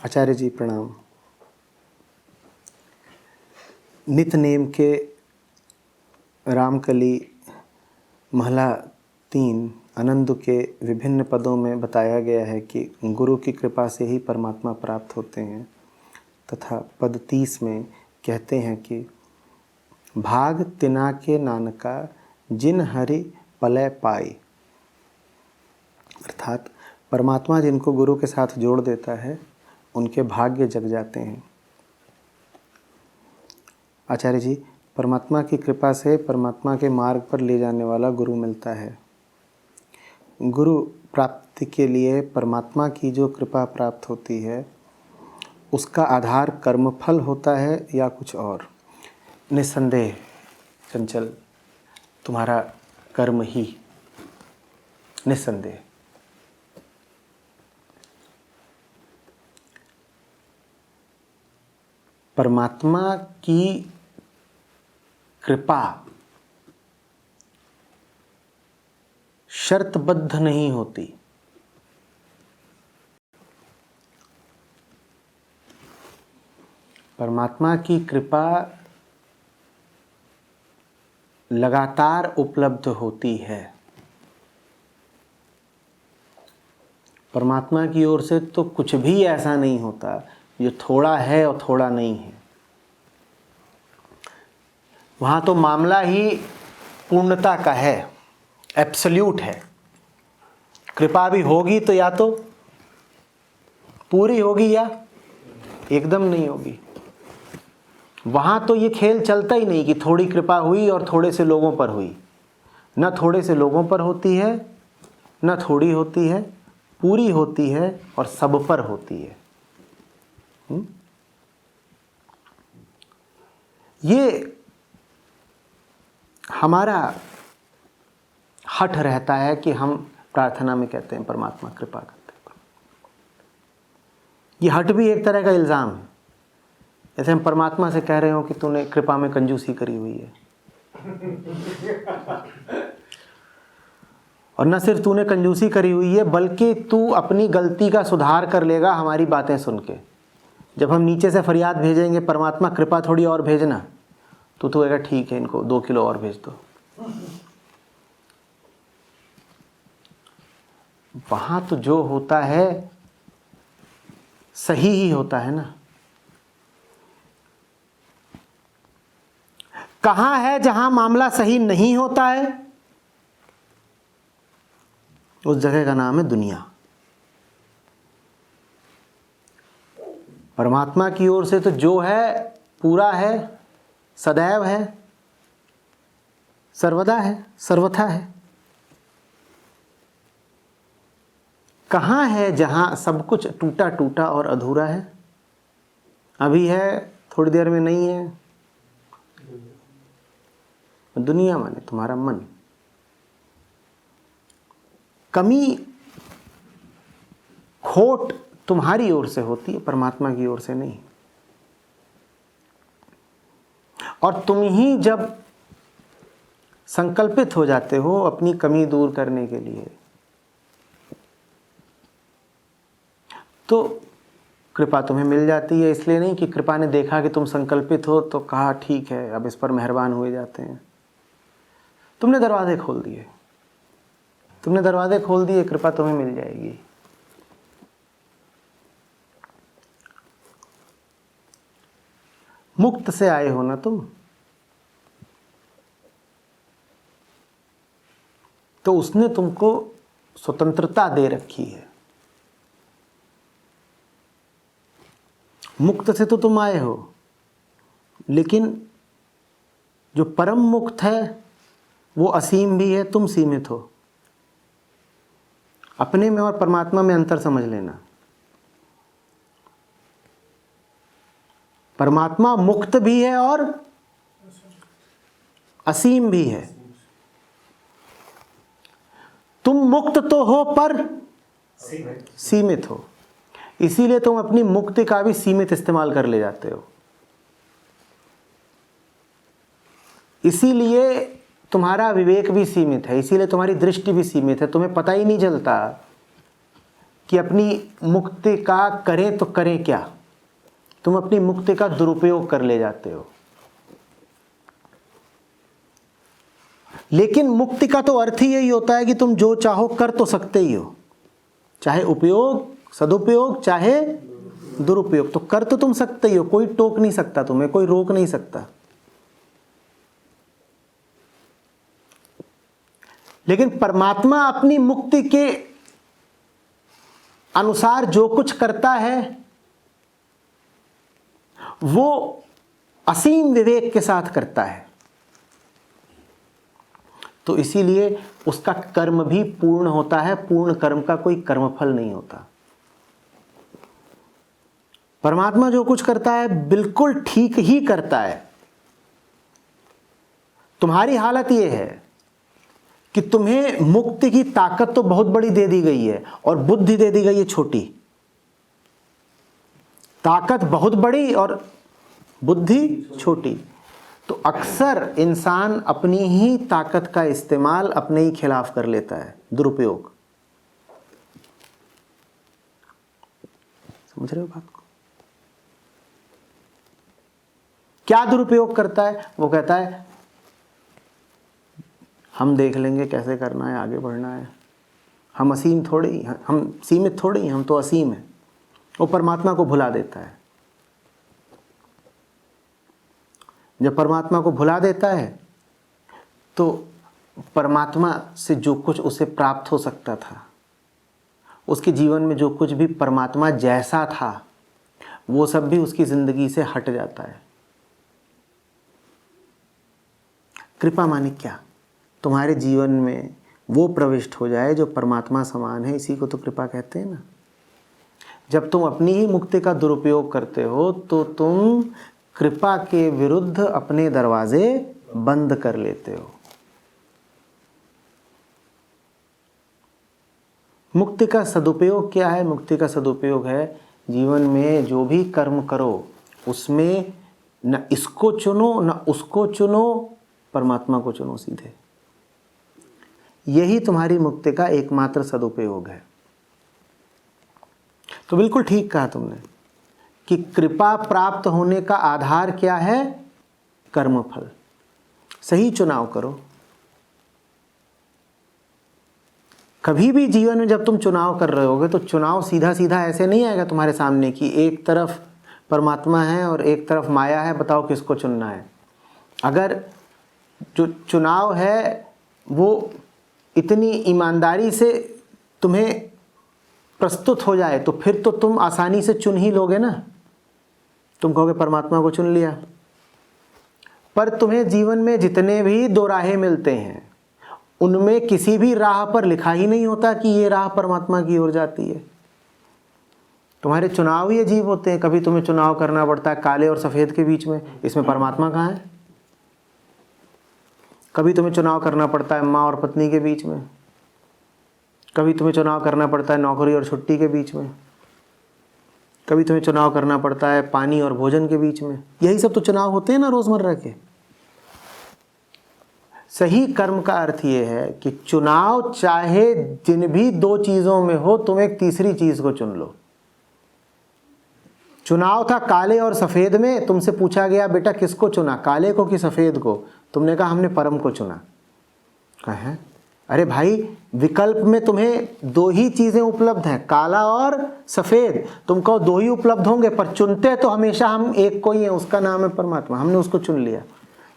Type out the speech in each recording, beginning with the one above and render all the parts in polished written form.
आचार्य जी प्रणाम। नित नेम के रामकली महला 3 आनंद के विभिन्न पदों में बताया गया है कि गुरु की कृपा से ही परमात्मा प्राप्त होते हैं, तथा पद 30 में कहते हैं कि भाग तिना के नानका जिन हरि पलय पाई, अर्थात परमात्मा जिनको गुरु के साथ जोड़ देता है उनके भाग्य जग जाते हैं। आचार्य जी, परमात्मा की कृपा से परमात्मा के मार्ग पर ले जाने वाला गुरु मिलता है। गुरु प्राप्ति के लिए परमात्मा की जो कृपा प्राप्त होती है उसका आधार कर्मफल होता है या कुछ और? निस्संदेह चंचल, तुम्हारा कर्म ही, निस्संदेह। परमात्मा की कृपा शर्तबद्ध नहीं होती। परमात्मा की कृपा लगातार उपलब्ध होती है। परमात्मा की ओर से तो कुछ भी ऐसा नहीं होता जो थोड़ा है और थोड़ा नहीं है। वहाँ तो मामला ही पूर्णता का है, एब्सोल्यूट है। कृपा भी होगी तो या तो पूरी होगी या एकदम नहीं होगी। वहाँ तो ये खेल चलता ही नहीं कि थोड़ी कृपा हुई और थोड़े से लोगों पर हुई। न थोड़े से लोगों पर होती है, न थोड़ी होती है, पूरी होती है और सब पर होती है। ये हमारा हठ रहता है कि हम प्रार्थना में कहते हैं परमात्मा कृपा करते हैं। ये हठ भी एक तरह का इल्ज़ाम है। जैसे हम परमात्मा से कह रहे हो कि तूने कृपा में कंजूसी करी हुई है। और न सिर्फ तूने कंजूसी करी हुई है बल्कि तू अपनी गलती का सुधार कर लेगा हमारी बातें सुन के। जब हम नीचे से फरियाद भेजेंगे परमात्मा कृपा थोड़ी और भेजना, तो तू कहेगा ठीक है इनको 2 किलो और भेज दो। वहां तो जो होता है सही ही होता है ना। कहां है जहां मामला सही नहीं होता है, उस जगह का नाम है दुनिया। परमात्मा की ओर से तो जो है पूरा है, सदैव है, सर्वदा है, सर्वथा है। कहाँ है जहाँ सब कुछ टूटा टूटा और अधूरा है? अभी है, थोड़ी देर में नहीं है। दुनिया माने तुम्हारा मन। कमी खोट तुम्हारी ओर से होती है, परमात्मा की ओर से नहीं। और तुम ही जब संकल्पित हो जाते हो अपनी कमी दूर करने के लिए, तो कृपा तुम्हें मिल जाती है। इसलिए नहीं कि कृपा ने देखा कि तुम संकल्पित हो तो कहा ठीक है अब इस पर मेहरबान हुए जाते हैं। तुमने दरवाजे खोल दिए, तुमने दरवाजे खोल दिए, कृपा तुम्हें मिल जाएगी। मुक्त से आए हो ना तुम, तो उसने तुमको स्वतंत्रता दे रखी है। मुक्त से तो तुम आए हो, लेकिन जो परम मुक्त है वो असीम भी है, तुम सीमित हो। अपने में और परमात्मा में अंतर समझ लेना। परमात्मा मुक्त भी है और असीम भी है। तुम मुक्त तो हो पर सीमित हो, इसीलिए तुम अपनी मुक्ति का भी सीमित इस्तेमाल कर ले जाते हो। इसीलिए तुम्हारा विवेक भी सीमित है, इसीलिए तुम्हारी दृष्टि भी सीमित है। तुम्हें पता ही नहीं चलता कि अपनी मुक्ति का करें तो करें क्या, तुम अपनी मुक्ति का दुरुपयोग कर ले जाते हो। लेकिन मुक्ति का तो अर्थ ही यही होता है कि तुम जो चाहो कर तो सकते ही हो, चाहे उपयोग सदुपयोग चाहे दुरुपयोग, तो कर तो तुम सकते ही हो, कोई टोक नहीं सकता तुम्हें, कोई रोक नहीं सकता। लेकिन परमात्मा अपनी मुक्ति के अनुसार जो कुछ करता है वो असीम विवेक के साथ करता है, तो इसीलिए उसका कर्म भी पूर्ण होता है। पूर्ण कर्म का कोई कर्मफल नहीं होता। परमात्मा जो कुछ करता है बिल्कुल ठीक ही करता है। तुम्हारी हालत यह है कि तुम्हें मुक्ति की ताकत तो बहुत बड़ी दे दी गई है और बुद्धि दे दी गई है छोटी। ताकत बहुत बड़ी और बुद्धि छोटी, तो अक्सर इंसान अपनी ही ताकत का इस्तेमाल अपने ही खिलाफ कर लेता है, दुरुपयोग। समझ रहे हो बात को? क्या दुरुपयोग करता है? वो कहता है हम देख लेंगे कैसे करना है, आगे बढ़ना है, हम असीम थोड़ी, हम सीमित थोड़ी, हम तो असीम हैं। वो परमात्मा को भुला देता है। जब परमात्मा को भुला देता है तो परमात्मा से जो कुछ उसे प्राप्त हो सकता था, उसके जीवन में जो कुछ भी परमात्मा जैसा था, वो सब भी उसकी जिंदगी से हट जाता है। कृपा माने क्या? तुम्हारे जीवन में वो प्रविष्ट हो जाए जो परमात्मा समान है, इसी को तो कृपा कहते हैं ना। जब तुम अपनी ही मुक्ति का दुरुपयोग करते हो तो तुम कृपा के विरुद्ध अपने दरवाजे बंद कर लेते हो। मुक्ति का सदुपयोग क्या है? मुक्ति का सदुपयोग है जीवन में जो भी कर्म करो उसमें न इसको चुनो न उसको चुनो, परमात्मा को चुनो सीधे। यही तुम्हारी मुक्ति का एकमात्र सदुपयोग है। तो बिल्कुल ठीक कहा तुमने कि कृपा प्राप्त होने का आधार क्या है? कर्मफल। सही चुनाव करो। कभी भी जीवन में जब तुम चुनाव कर रहे होगे तो चुनाव सीधा सीधा ऐसे नहीं आएगा तुम्हारे सामने कि एक तरफ परमात्मा है और एक तरफ माया है, बताओ किसको चुनना है। अगर जो चुनाव है वो इतनी ईमानदारी से तुम्हें प्रस्तुत हो जाए तो फिर तो तुम आसानी से चुन ही लोगे ना। तुम कहोगे परमात्मा को चुन लिया, पर तुम्हें जीवन में जितने भी दो राहें मिलते हैं उनमें किसी भी राह पर लिखा ही नहीं होता कि ये राह परमात्मा की ओर जाती है। तुम्हारे चुनाव ही अजीब होते हैं। कभी तुम्हें चुनाव करना पड़ता है काले और सफ़ेद के बीच में, इसमें परमात्मा कहाँ है? कभी तुम्हें चुनाव करना पड़ता है माँ और पत्नी के बीच में, कभी तुम्हें चुनाव करना पड़ता है नौकरी और छुट्टी के बीच में, कभी तुम्हें चुनाव करना पड़ता है पानी और भोजन के बीच में। यही सब तो चुनाव होते हैं ना रोज़मर्रा के। सही कर्म का अर्थ ये है कि चुनाव चाहे जिन भी दो चीज़ों में हो, तुम एक तीसरी चीज़ को चुन लो। चुनाव था काले और सफ़ेद में, तुमसे पूछा गया बेटा किसको चुना, काले को कि सफ़ेद को? तुमने कहा हमने परम को चुना। कहा अरे भाई विकल्प में तुम्हें दो ही चीज़ें उपलब्ध हैं, काला और सफ़ेद। तुम कहो दो ही उपलब्ध होंगे, पर चुनते तो हमेशा हम एक को ही हैं, उसका नाम है परमात्मा। हमने उसको चुन लिया,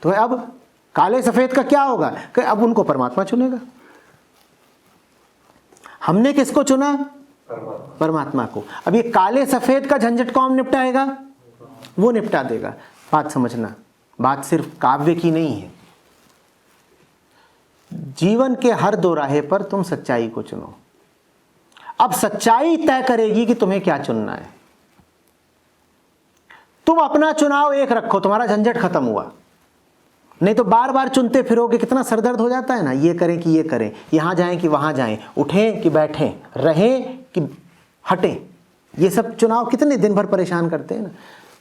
तो अब काले सफ़ेद का क्या होगा? कि अब उनको परमात्मा चुनेगा। हमने किसको चुना? परमात्मा को। अब ये काले सफ़ेद का झंझट कौन निपटाएगा? वो निपटा देगा। बात समझना, बात सिर्फ काव्य की नहीं है। जीवन के हर दो राहे पर तुम सच्चाई को चुनो। अब सच्चाई तय करेगी कि तुम्हें क्या चुनना है। तुम अपना चुनाव एक रखो, तुम्हारा झंझट खत्म हुआ। नहीं तो बार बार चुनते फिरोगे, कितना सरदर्द हो जाता है ना। ये करें कि ये करें, यहां जाएं कि वहां जाएं, उठें कि बैठें, रहें कि हटें। ये सब चुनाव कितने दिन भर परेशान करते हैं ना।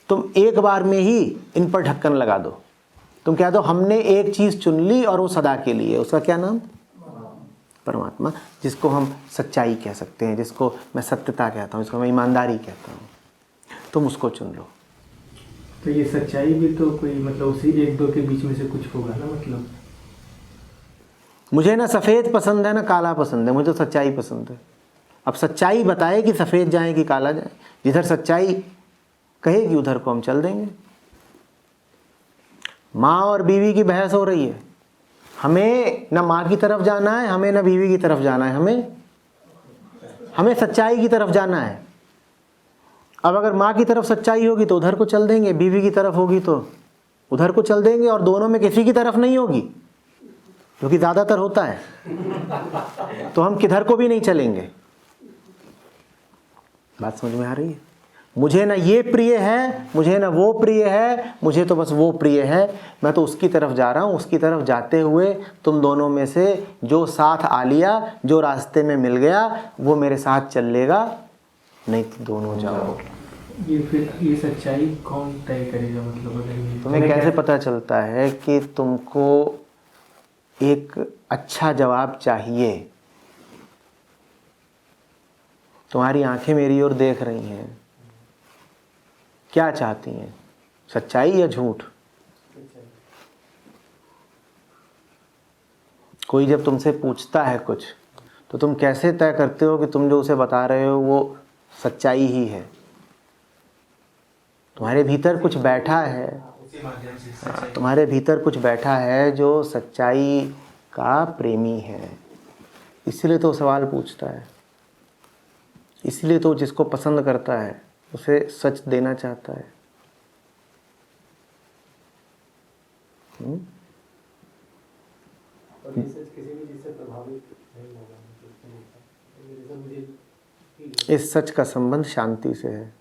तुम एक बार में ही इन पर ढक्कन लगा दो। तुम कह दो हमने एक चीज चुन ली और वो सदा के लिए, उसका क्या नाम? परमात्मा, जिसको हम सच्चाई कह सकते हैं, जिसको मैं सत्यता कहता हूँ, जिसको मैं ईमानदारी कहता हूँ, तुम उसको चुन लो। तो ये सच्चाई भी तो कोई मतलब उसी एक दो के बीच में से कुछ होगा ना, मतलब मुझे ना सफ़ेद पसंद है ना काला पसंद है, मुझे तो सच्चाई पसंद है। अब सच्चाई बताए कि सफ़ेद जाए कि काला जाए, जिधर सच्चाई कहेगी उधर को हम चल देंगे। माँ और बीवी की बहस हो रही है, हमें ना माँ की तरफ जाना है, हमें ना बीवी की तरफ जाना है, हमें सच्चाई की तरफ जाना है। अब अगर माँ की तरफ सच्चाई होगी तो उधर को चल देंगे, बीवी की तरफ होगी तो उधर को चल देंगे, और दोनों में किसी की तरफ नहीं होगी, जो कि ज़्यादातर होता है, तो हम किधर को भी नहीं चलेंगे। बात समझ में आ रही है? मुझे ना ये प्रिय है, मुझे ना वो प्रिय है, मुझे तो बस वो प्रिय है, मैं तो उसकी तरफ जा रहा हूँ। उसकी तरफ जाते हुए तुम दोनों में से जो साथ आ लिया, जो रास्ते में मिल गया, वो मेरे साथ चल लेगा, नहीं तो दोनों जाओ। ये फिर ये सच्चाई कौन तय करेगा? मतलब अगर तुम्हें कैसे पता चलता है कि तुमको एक अच्छा जवाब चाहिए? तुम्हारी आंखें मेरी ओर देख रही हैं, क्या चाहती हैं, सच्चाई या झूठ? कोई जब तुमसे पूछता है कुछ, तो तुम कैसे तय करते हो कि तुम जो उसे बता रहे हो वो सच्चाई ही है? तुम्हारे भीतर कुछ बैठा है, तुम्हारे भीतर कुछ बैठा है जो सच्चाई का प्रेमी है, इसलिए तो सवाल पूछता है, इसलिए तो जिसको पसंद करता है उसे सच देना चाहता है। और ये सच किसी भी चीज़ से प्रभावित नहीं होगा, इस सच का संबंध शांति से है।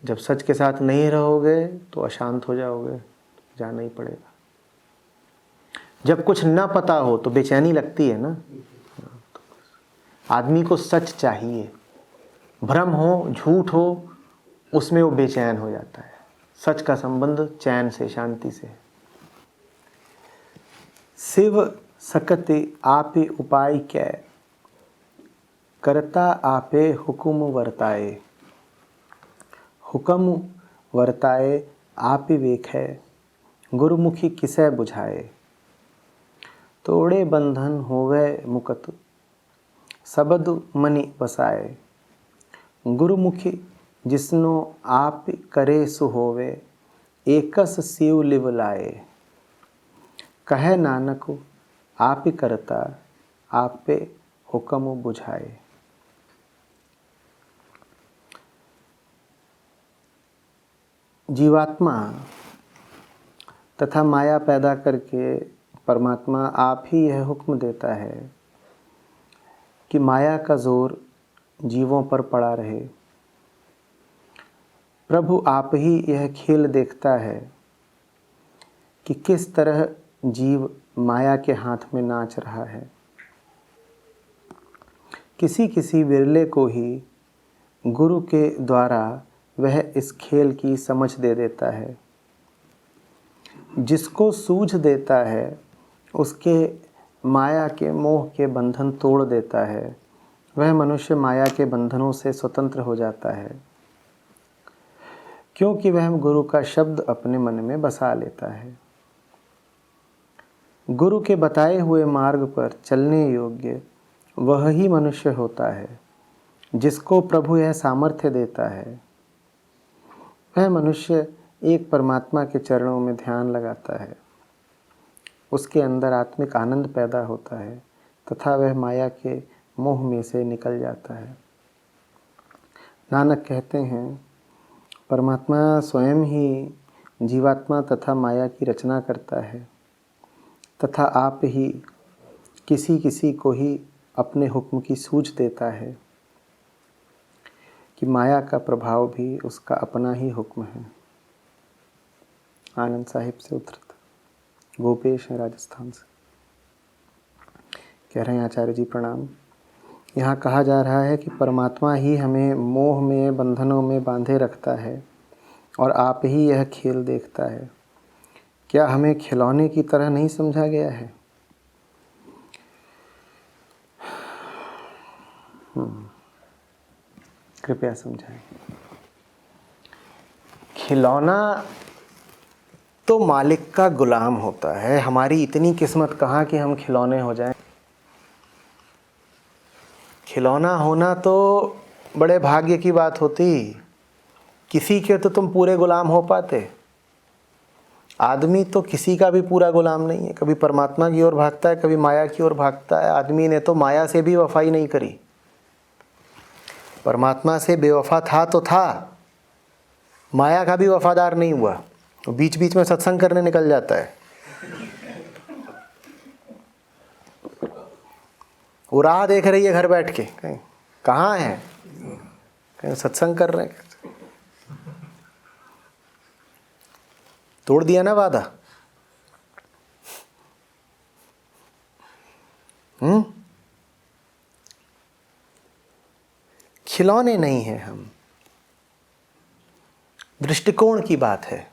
जब सच के साथ नहीं रहोगे तो अशांत हो जाओगे, जाना ही पड़ेगा। जब कुछ ना पता हो तो बेचैनी लगती है ना। आदमी को सच चाहिए, भ्रम हो, झूठ हो, उसमें वो बेचैन हो जाता है। सच का संबंध चैन से, शांति से। शिव सकति आपे उपाय कै, करता आपे हुकुम वर्ताए। हुक्म वर्ताए आप वेखै, गुरुमुखी किसै बुझाए। तोड़े बंधन होवे मुकत, सबद मनि बसाए। गुरुमुखी जिसनो आप करे सो होवे, एकस शिव लिव लाए। कहे नानक आप करता, आपे हुक्म बुझाए। जीवात्मा तथा माया पैदा करके परमात्मा आप ही यह हुक्म देता है कि माया का जोर जीवों पर पड़ा रहे। प्रभु आप ही यह खेल देखता है कि किस तरह जीव माया के हाथ में नाच रहा है। किसी किसी विरले को ही गुरु के द्वारा वह इस खेल की समझ दे देता है। जिसको सूझ देता है उसके माया के मोह के बंधन तोड़ देता है। वह मनुष्य माया के बंधनों से स्वतंत्र हो जाता है, क्योंकि वह गुरु का शब्द अपने मन में बसा लेता है। गुरु के बताए हुए मार्ग पर चलने योग्य वह ही मनुष्य होता है जिसको प्रभु यह सामर्थ्य देता है। वह मनुष्य एक परमात्मा के चरणों में ध्यान लगाता है, उसके अंदर आत्मिक आनंद पैदा होता है तथा वह माया के मोह में से निकल जाता है। नानक कहते हैं, परमात्मा स्वयं ही जीवात्मा तथा माया की रचना करता है तथा आप ही किसी किसी को ही अपने हुक्म की सूझ देता है कि माया का प्रभाव भी उसका अपना ही हुक्म है। आनंद साहिब से उद्धृत। गोपेश हैं राजस्थान से, कह रहे हैं आचार्य जी प्रणाम। यहाँ कहा जा रहा है कि परमात्मा ही हमें मोह में, बंधनों में बांधे रखता है और आप ही यह खेल देखता है। क्या हमें खिलौने की तरह नहीं समझा गया है? कृपया समझाएं। खिलौना तो मालिक का गुलाम होता है। हमारी इतनी किस्मत कहाँ कि हम खिलौने हो जाएं। खिलौना होना तो बड़े भाग्य की बात होती। किसी के तो तुम पूरे गुलाम हो पाते। आदमी तो किसी का भी पूरा गुलाम नहीं है। कभी परमात्मा की ओर भागता है, कभी माया की ओर भागता है। आदमी ने तो माया से भी वफाई नहीं करी, परमात्मा से बेवफा था तो था, माया का भी वफादार नहीं हुआ। तो बीच बीच में सत्संग करने निकल जाता है। वो राह देख रही है घर बैठ के, कहीं कहाँ है, कहीं सत्संग कर रहे हैं। तोड़ दिया ना वादा। खिलौने नहीं हैं हम, दृष्टिकोण की बात है।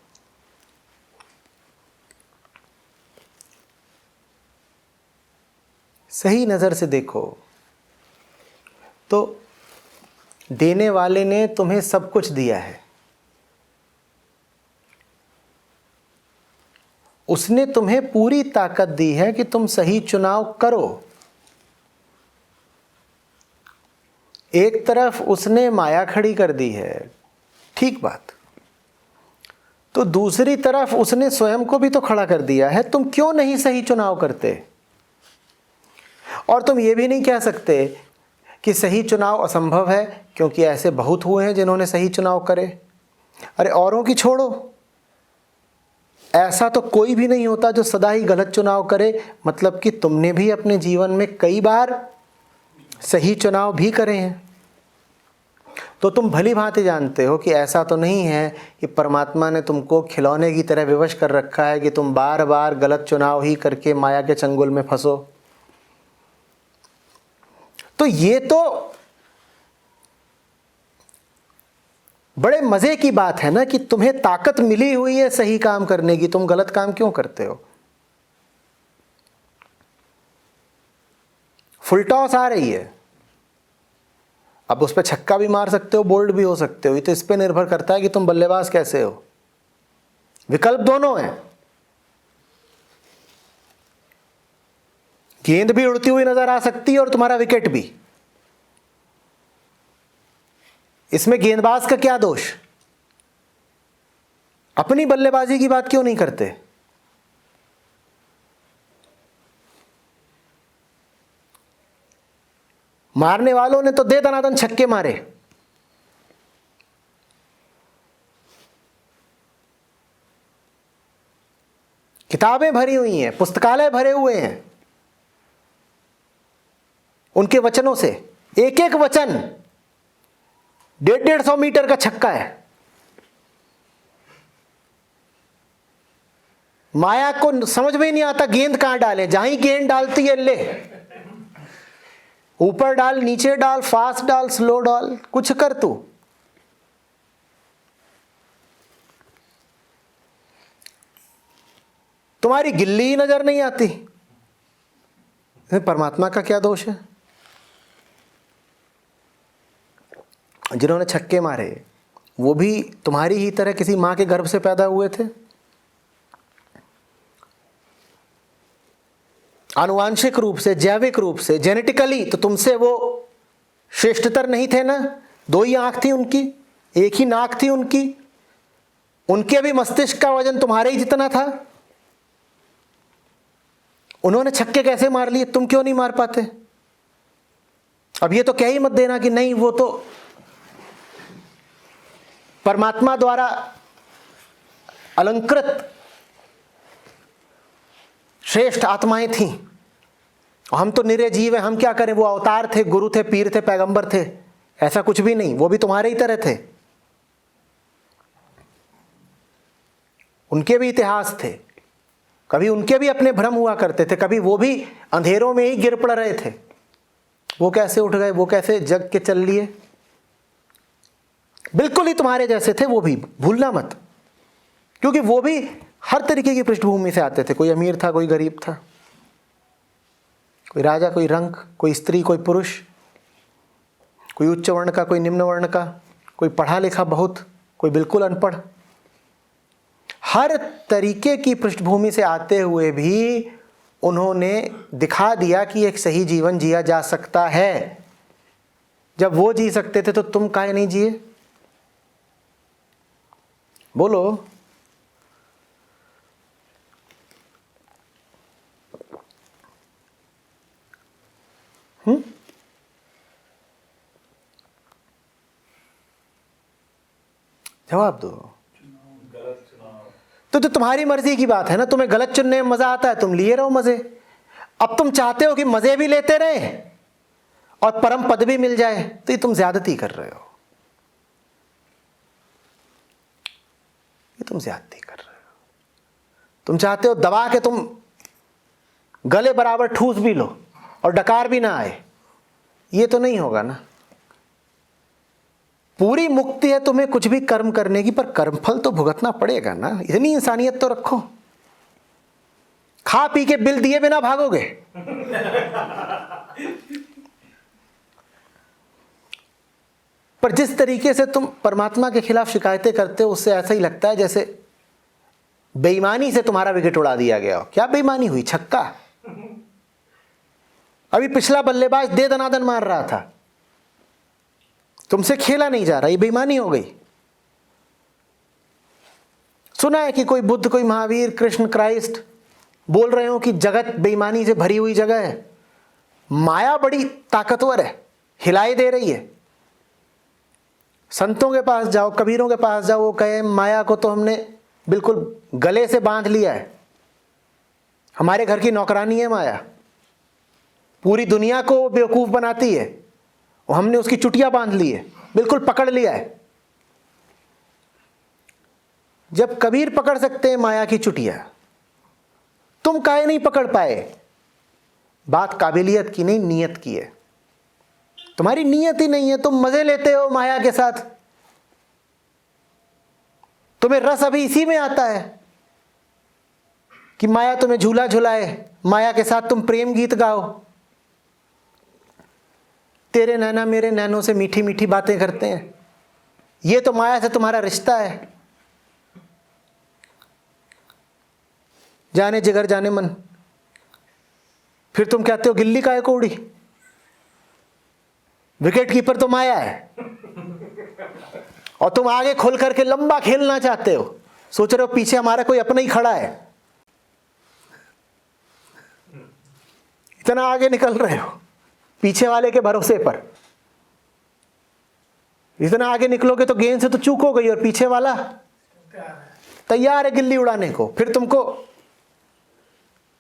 सही नजर से देखो तो देने वाले ने तुम्हें सब कुछ दिया है। उसने तुम्हें पूरी ताकत दी है कि तुम सही चुनाव करो। एक तरफ उसने माया खड़ी कर दी है, ठीक बात, तो दूसरी तरफ उसने स्वयं को भी तो खड़ा कर दिया है। तुम क्यों नहीं सही चुनाव करते? और तुम ये भी नहीं कह सकते कि सही चुनाव असंभव है, क्योंकि ऐसे बहुत हुए हैं जिन्होंने सही चुनाव करे। अरे औरों की छोड़ो, ऐसा तो कोई भी नहीं होता जो सदा ही गलत चुनाव करे। मतलब कि तुमने भी अपने जीवन में कई बार सही चुनाव भी करे हैं। तो तुम भली भांति जानते हो कि ऐसा तो नहीं है कि परमात्मा ने तुमको खिलौने की तरह विवश कर रखा है कि तुम बार बार गलत चुनाव ही करके माया के चंगुल में फंसो। तो ये तो बड़े मजे की बात है ना कि तुम्हें ताकत मिली हुई है सही काम करने की, तुम गलत काम क्यों करते हो? फुल टॉस आ रही है, अब उस पर छक्का भी मार सकते हो, बोल्ड भी हो सकते हो। ये तो इस पे निर्भर करता है कि तुम बल्लेबाज कैसे हो। विकल्प दोनों हैं। गेंद भी उड़ती हुई नजर आ सकती है और तुम्हारा विकेट भी। इसमें गेंदबाज का क्या दोष? अपनी बल्लेबाजी की बात क्यों नहीं करते? मारने वालों ने तो दे दनादन छक्के मारे। किताबें भरी हुई हैं, पुस्तकालय भरे हुए हैं उनके वचनों से। एक एक वचन 150-150 मीटर का छक्का है। माया को समझ में ही नहीं आता गेंद कहां डाले। जहां ही गेंद डालती है, ले ऊपर डाल, नीचे डाल, फास्ट डाल, स्लो डाल, कुछ कर तू। तुम्हारी गिल्ली ही नजर नहीं आती। परमात्मा का क्या दोष है? जिन्होंने छक्के मारे वो भी तुम्हारी ही तरह किसी मां के गर्भ से पैदा हुए थे। आनुवांशिक रूप से, जैविक रूप से, जेनेटिकली तो तुमसे वो श्रेष्ठतर नहीं थे ना। 2 ही आंख थी उनकी, 1 ही नाक थी उनकी। उनके भी मस्तिष्क का वजन तुम्हारे ही जितना था। उन्होंने छक्के कैसे मार लिए, तुम क्यों नहीं मार पाते? अब ये तो कह ही मत देना कि नहीं वो तो परमात्मा द्वारा अलंकृत श्रेष्ठ आत्माएं थीं, हम तो निरे जीव हैं, हम क्या करें? वो अवतार थे, गुरु थे, पीर थे, पैगंबर थे। ऐसा कुछ भी नहीं, वो भी तुम्हारे ही तरह थे। उनके भी इतिहास थे, कभी उनके भी अपने भ्रम हुआ करते थे, कभी वो भी अंधेरों में ही गिर पड़ रहे थे। वो कैसे उठ गए, वो कैसे जग के चल लिए। बिल्कुल ही तुम्हारे जैसे थे वो भी, भूलना मत। क्योंकि वो भी हर तरीके की पृष्ठभूमि से आते थे। कोई अमीर था, कोई गरीब था, कोई राजा, कोई रंक, कोई स्त्री, कोई पुरुष। कोई उच्च वर्ण का, कोई निम्न वर्ण का, कोई पढ़ा लिखा बहुत, कोई बिल्कुल अनपढ़। हर तरीके की पृष्ठभूमि से आते हुए भी उन्होंने दिखा दिया कि एक सही जीवन जिया जा सकता है। जब वो जी सकते थे तो तुम काहे नहीं जिए? बोलो। जवाब दो। तो तुम्हारी मर्जी की बात है ना, तुम्हें गलत चुनने में मजा आता है, तुम लिए रहो मजे। अब तुम चाहते हो कि मजे भी लेते रहे और परम पद भी मिल जाए, तो ये तुम ज्यादती कर रहे हो। ये तुम ज्यादती कर रहे हो। तुम चाहते हो दबा के तुम गले बराबर ठूस भी लो और डकार भी ना आए। ये तो नहीं होगा ना। पूरी मुक्ति है तुम्हें कुछ भी कर्म करने की, पर कर्मफल तो भुगतना पड़ेगा ना। इतनी इंसानियत तो रखो। खा पी के बिल दिए बिना भागोगे? पर जिस तरीके से तुम परमात्मा के खिलाफ शिकायतें करते हो, उससे ऐसा ही लगता है जैसे बेईमानी से तुम्हारा विकेट उड़ा दिया गया हो। क्या बेईमानी हुई? छक्का। अभी पिछला बल्लेबाज दे दनादन मार रहा था, तुमसे खेला नहीं जा रहा, ये बेईमानी हो गई। सुना है कि कोई बुद्ध, कोई महावीर, कृष्ण, क्राइस्ट बोल रहे हो कि जगत बेईमानी से भरी हुई जगह है, माया बड़ी ताकतवर है, हिलाई दे रही है। संतों के पास जाओ, कबीरों के पास जाओ, वो कहे माया को तो हमने बिल्कुल गले से बांध लिया है, हमारे घर की नौकरानी है माया, पूरी दुनिया को बेवकूफ बनाती है, और हमने उसकी चुटिया बांध ली है, बिल्कुल पकड़ लिया है। जब कबीर पकड़ सकते हैं माया की चुटिया, तुम काहे नहीं पकड़ पाए? बात काबिलियत की नहीं, नीयत की है। तुम्हारी नीयत ही नहीं है, तुम मजे लेते हो माया के साथ। तुम्हें रस अभी इसी में आता है कि माया तुम्हें झूला झुलाए, माया के साथ तुम प्रेम गीत गाओ, तेरे नैना मेरे नैनों से मीठी मीठी बातें करते हैं। ये तो माया से तुम्हारा रिश्ता है। जाने जिगर जाने मन। फिर तुम कहते हो गिल्ली काहे को उड़ी? विकेट कीपर तो माया है, और तुम आगे खोल करके लंबा खेलना चाहते हो, सोच रहे हो पीछे हमारा कोई अपना ही खड़ा है, इतना आगे निकल रहे हो पीछे वाले के भरोसे पर। इतना आगे निकलोगे तो गेंद से तो चूक हो गई, और पीछे वाला तैयार है गिल्ली उड़ाने को। फिर तुमको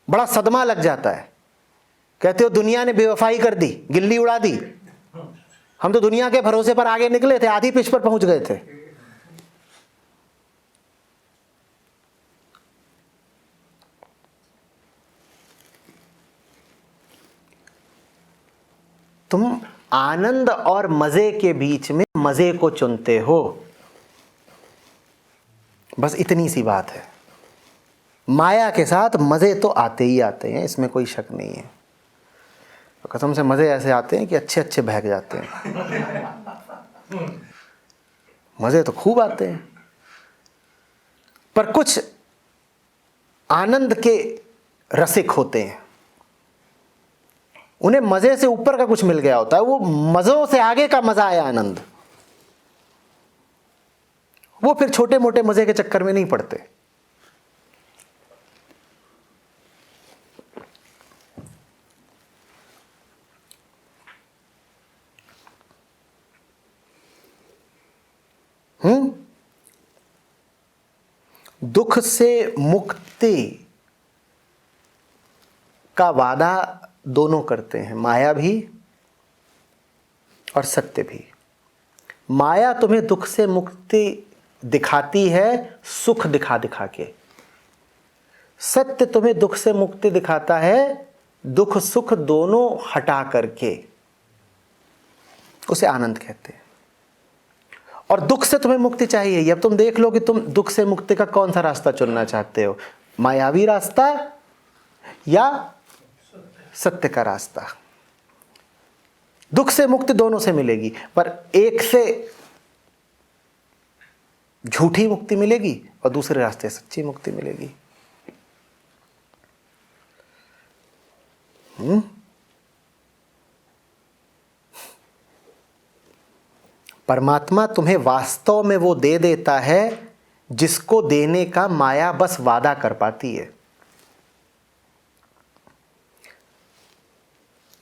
बड़ा सदमा लग जाता है, कहते हो दुनिया ने बेवफाई कर दी, गिल्ली उड़ा दी। हम तो दुनिया के भरोसे पर आगे निकले थे, आधी पिच पर पहुंच गए थे। तुम आनंद और मजे के बीच में मजे को चुनते हो, बस इतनी सी बात है। माया के साथ मजे तो आते ही आते हैं, इसमें कोई शक नहीं है। तो कसम से मजे ऐसे आते हैं कि अच्छे अच्छे बहक जाते हैं। मजे तो खूब आते हैं, पर कुछ आनंद के रसिक होते हैं, उन्हें मजे से ऊपर का कुछ मिल गया होता है, वो मजों से आगे का मजा है आनंद। वो फिर छोटे मोटे मजे के चक्कर में नहीं पड़ते। दुख से मुक्ति का वादा दोनों करते हैं, माया भी और सत्य भी। माया तुम्हें दुख से मुक्ति दिखाती है सुख दिखा दिखा के, सत्य तुम्हें दुख से मुक्ति दिखाता है दुख सुख दोनों हटा करके, उसे आनंद कहते हैं। और दुख से तुम्हें मुक्ति चाहिए, ये अब तुम देख लो कि तुम दुख से मुक्ति का कौन सा रास्ता चुनना चाहते हो, मायावी रास्ता या सत्य का रास्ता। दुख से मुक्ति दोनों से मिलेगी, पर एक से झूठी मुक्ति मिलेगी और दूसरे रास्ते सच्ची मुक्ति मिलेगी। परमात्मा तुम्हें वास्तव में वो दे देता है जिसको देने का माया बस वादा कर पाती है।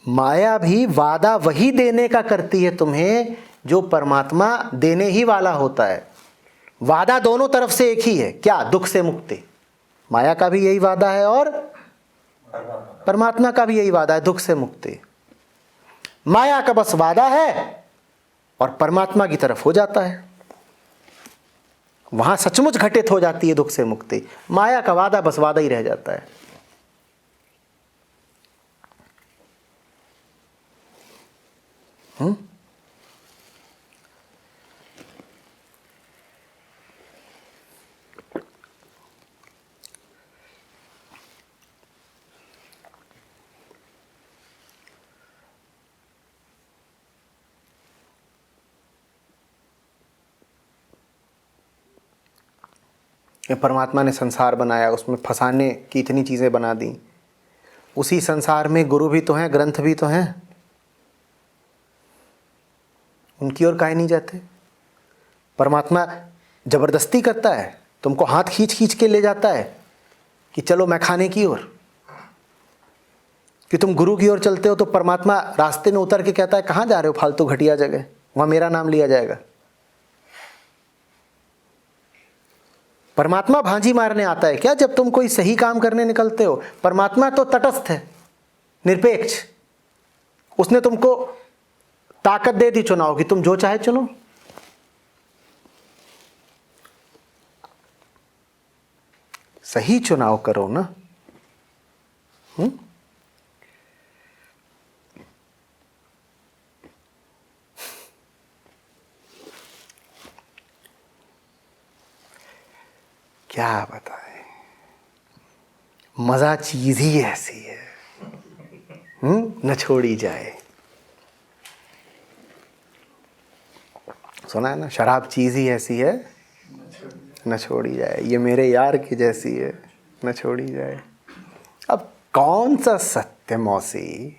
माया भी वादा वही देने का करती है तुम्हें जो परमात्मा देने ही वाला होता है। वादा दोनों तरफ से एक ही है, क्या? दुख से मुक्ति। माया का भी यही वादा है और परमात्मा का भी यही वादा है, दुख से मुक्ति। माया का बस वादा है और परमात्मा की तरफ हो जाता है, वहां सचमुच घटित हो जाती है दुख से मुक्ति। माया का वादा बस वादा ही रह जाता है। ये परमात्मा ने संसार बनाया, उसमें फंसाने की इतनी चीज़ें बना दी। उसी संसार में गुरु भी तो हैं, ग्रंथ भी तो हैं, उनकी ओर काहे नहीं जाते? परमात्मा जबरदस्ती करता है, तुमको हाथ खींच खींच के ले जाता है कि चलो मैं खाने की ओर, कि तुम गुरु की ओर चलते हो तो परमात्मा रास्ते में उतर के कहता है कहाँ जा रहे हो फालतू घटिया जगह, वहाँ मेरा नाम लिया जाएगा। परमात्मा भांजी मारने आता है क्या जब तुम कोई सही काम करने निकलते हो? परमात्मा तो तटस्थ है, निरपेक्ष। उसने तुमको ताकत दे दी चुनाव की, तुम जो चाहे चुनो। सही चुनाव करो ना। क्या बताएं, मजा चीज ही ऐसी है, न छोड़ी जाए। सुना है ना, शराब चीज ही ऐसी है न छोड़ी जाए, ये मेरे यार की जैसी है न छोड़ी जाए। अब कौन सा सत्य मौसी?